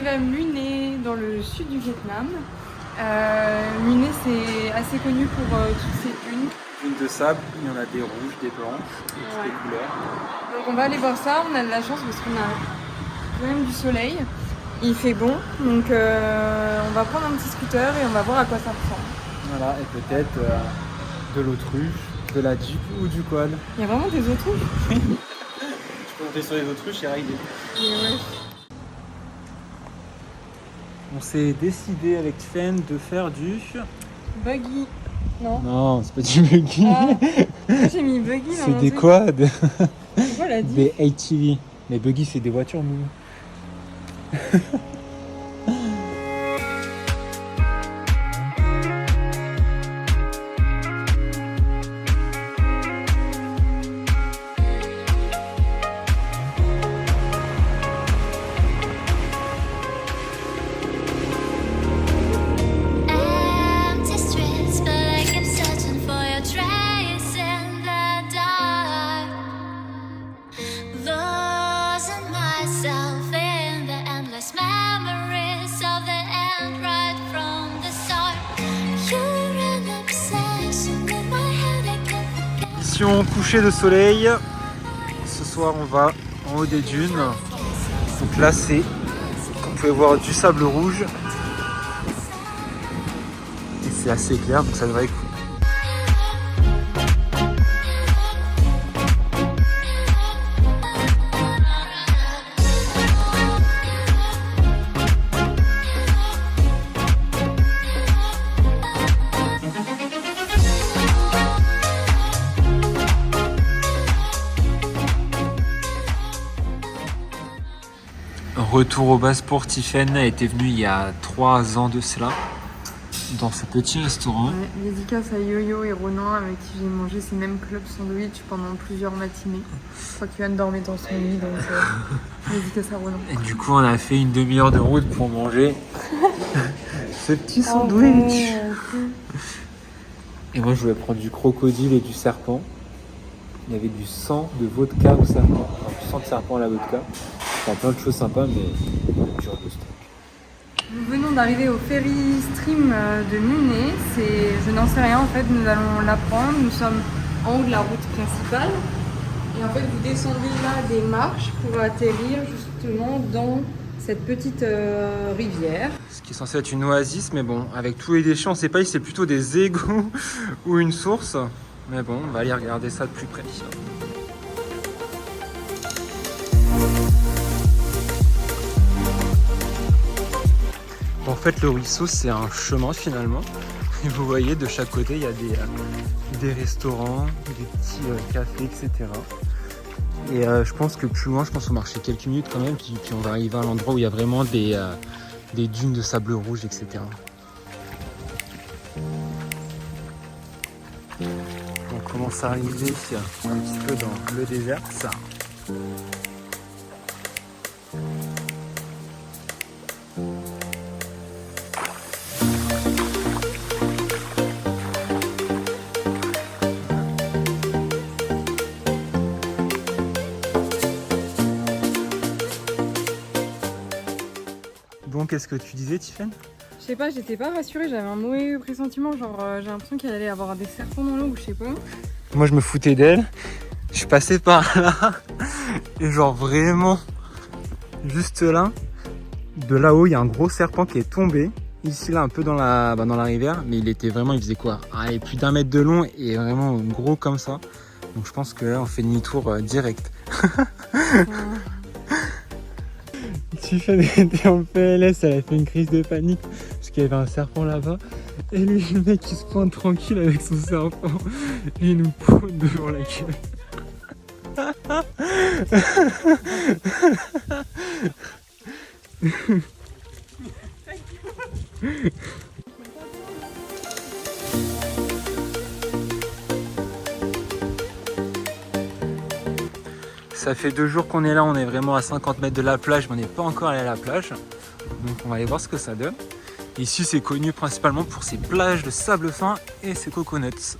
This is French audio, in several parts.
à Mune, dans le sud du Vietnam. Mune, c'est assez connu pour toutes ces dunes. Dunes de sable, il y en a des rouges, des blanches, de toutes les couleurs. Donc on va aller voir ça, on a de la chance parce qu'on a quand même du soleil. Il fait bon, donc on va prendre un petit scooter et on va voir à quoi ça ressemble. Voilà, et peut-être de l'autruche, de la jeep ou du quad. Il y a vraiment des autruches. Tu peux monter sur les autruches et rider. Ouais. On s'est décidé avec Tiffen de faire du... Buggy. Non. Non, c'est pas du buggy. Ah, j'ai mis buggy dans C'est mon des truc. quads. C'est quoi la dit? Des ATV. Les buggy, c'est des voitures mouillées. Empty streets, but I keep searching for your trace in the dark. Losing myself in the endless memories of the end right from the start. You're an obsession in my head, I can't forget. Mission coucher de soleil. Ce soir, on va en haut des dunes. Donc là, c'est, comme vous pouvez voir, du sable rouge. Et c'est assez clair, donc ça devrait être cool. Retour aux bases pour Tiffen était venu il y a 3 ans de cela, dans ce petit restaurant. Ouais, dédicace à Yo-Yo et Ronan avec qui j'ai mangé ces mêmes clubs sandwich pendant plusieurs matinées. Je crois qu'Yoann dormait dans son lit, donc dédicace à Ronan. Et du coup, on a fait une demi-heure de route pour manger ce petit sandwich. Et moi, je voulais prendre du crocodile et du serpent. Il y avait du sang de vodka au serpent. Enfin, du sang de serpent à la vodka. Il y a plein de choses sympas, mais dur de stock. Nous venons d'arriver au ferry stream de Mune. Je n'en sais rien en fait, nous allons l'apprendre. Nous sommes en haut de la route principale. Et en fait, vous descendez là des marches pour atterrir justement dans cette petite rivière. Ce qui est censé être une oasis, mais bon, avec tous les déchets, on sait pas si c'est plutôt des égouts ou une source. Mais bon, on va aller regarder ça de plus près. En fait, le ruisseau, c'est un chemin finalement. Et vous voyez, de chaque côté, il y a des restaurants, des petits cafés, etc. Et je pense que plus loin, qu'on marcher quelques minutes quand même, puis on va arriver à l'endroit où il y a vraiment des dunes de sable rouge, etc. On commence à arriver un petit peu dans le désert, ça. Bon, qu'est-ce que tu disais, Tiffen? Je sais pas, j'étais pas rassurée, j'avais un mauvais pressentiment, genre j'ai l'impression qu'il allait y avoir des serpents dans l'eau ou je sais pas. Moi, je me foutais d'elle. Je suis passé par là. Et genre vraiment, juste là, de là-haut, il y a un gros serpent qui est tombé. Ici, là, un peu dans la rivière. Mais il faisait quoi? Allez, plus d'1 mètre de long et vraiment gros comme ça. Donc je pense que là, on fait demi-tour direct. Tiffen était en PLS, elle a fait une crise de panique parce qu'il y avait un serpent là-bas. Et lui, le mec, il se pointe tranquille avec son serpent. Et il nous pointe devant la gueule. Ça fait 2 jours qu'on est là, on est vraiment à 50 mètres de la plage, mais on n'est pas encore allé à la plage. Donc on va aller voir ce que ça donne. Ici, c'est connu principalement pour ses plages de sable fin et ses coconuts.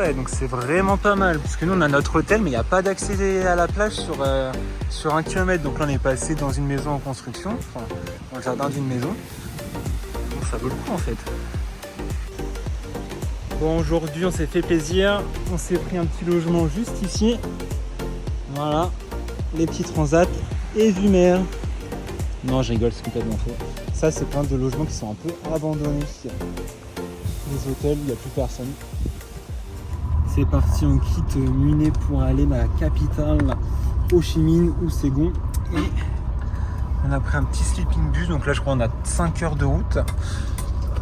ouais, donc c'est vraiment pas mal. Parce que nous, on a notre hôtel, mais il n'y a pas d'accès à la plage sur 1 kilomètre. Donc là, on est passé dans une maison en construction, enfin, dans le jardin d'une maison. Donc ça vaut le coup en fait. Bon, aujourd'hui, on s'est fait plaisir. On s'est pris un petit logement juste ici. Voilà, les petits transats et vue mer. Non, je rigole, c'est complètement faux. Ça, c'est plein de logements qui sont un peu abandonnés. Les hôtels, il n'y a plus personne. C'est parti, on quitte Muné pour aller dans la capitale, Ho Chi Minh ou Saigon. Et on a pris un petit sleeping bus, donc là je crois qu'on a 5 heures de route.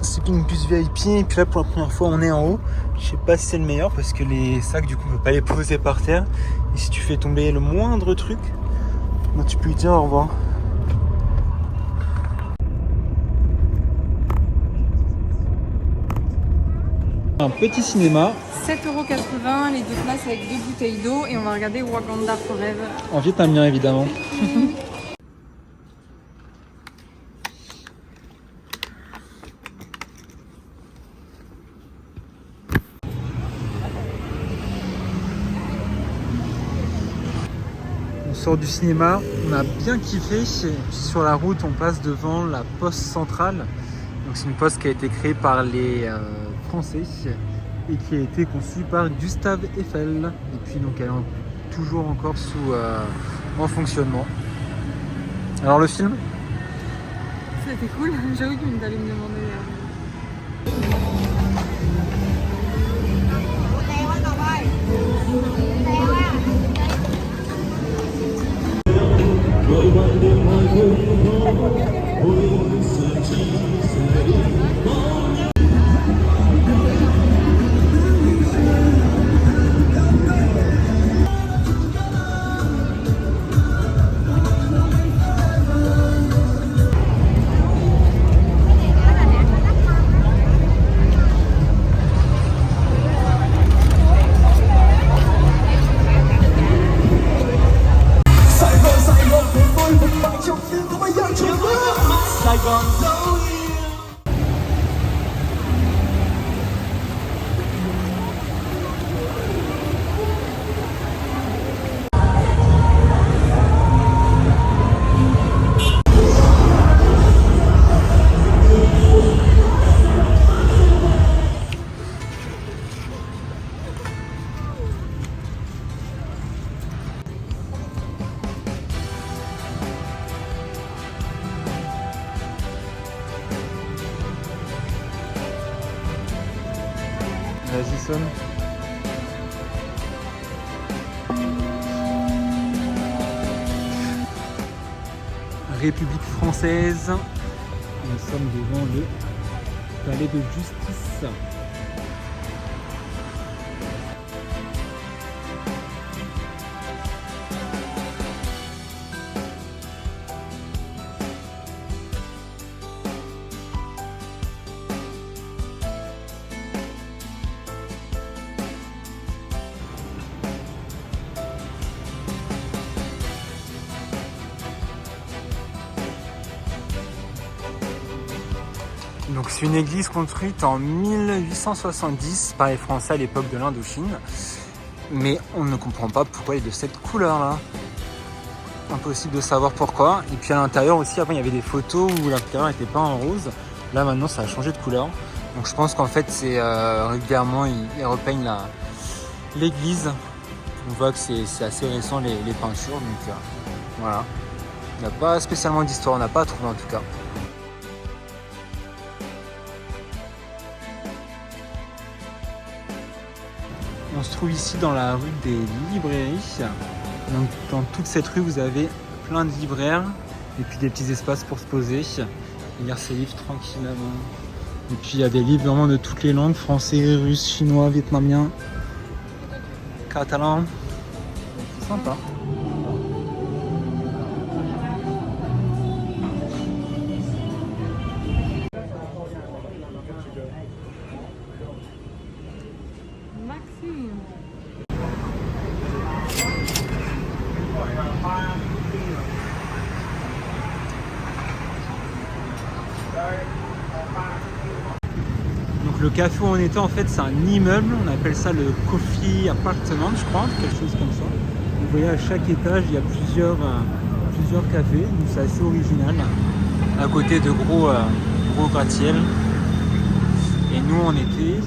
Sleeping bus VIP, et puis là pour la première fois on est en haut. Je sais pas si c'est le meilleur parce que les sacs du coup on peut pas les poser par terre. Et si tu fais tomber le moindre truc, bah, tu peux lui dire au revoir. Un petit cinéma. 7,80 € les 2 places avec 2 bouteilles d'eau et on va regarder Wakanda Forever. En vietnamien évidemment. On sort du cinéma, on a bien kiffé. Sur la route, on passe devant la poste centrale. Donc c'est une poste qui a été créée par les Français et qui a été conçue par Gustave Eiffel. Et puis donc elle est toujours encore en fonctionnement. Alors le film ? C'était cool, j'avoue que tu allais me demander. Vas-y, sonne. République française. Nous sommes devant le palais de justice. Donc c'est une église construite en 1870 par les Français à l'époque de l'Indochine. Mais on ne comprend pas pourquoi elle est de cette couleur-là. Impossible de savoir pourquoi. Et puis à l'intérieur aussi, avant il y avait des photos où l'intérieur n'était pas en rose. Là maintenant ça a changé de couleur. Donc je pense qu'en fait c'est régulièrement ils repeignent l'église. On voit que c'est assez récent les peintures. Donc voilà. Il n'y a pas spécialement d'histoire, on n'a pas à trouver en tout cas. On se trouve ici dans la rue des librairies. Donc, dans toute cette rue, vous avez plein de libraires et puis des petits espaces pour se poser et lire ses livres tranquillement. Et puis il y a des livres vraiment de toutes les langues, français, russe, chinois, vietnamien, catalan. C'est sympa. Maxime. Le café où on était en fait c'est un immeuble, on appelle ça le Coffee Apartment je crois, quelque chose comme ça. Vous voyez à chaque étage il y a plusieurs cafés, donc c'est assez original. À côté de gros gratte-ciel. Et nous on était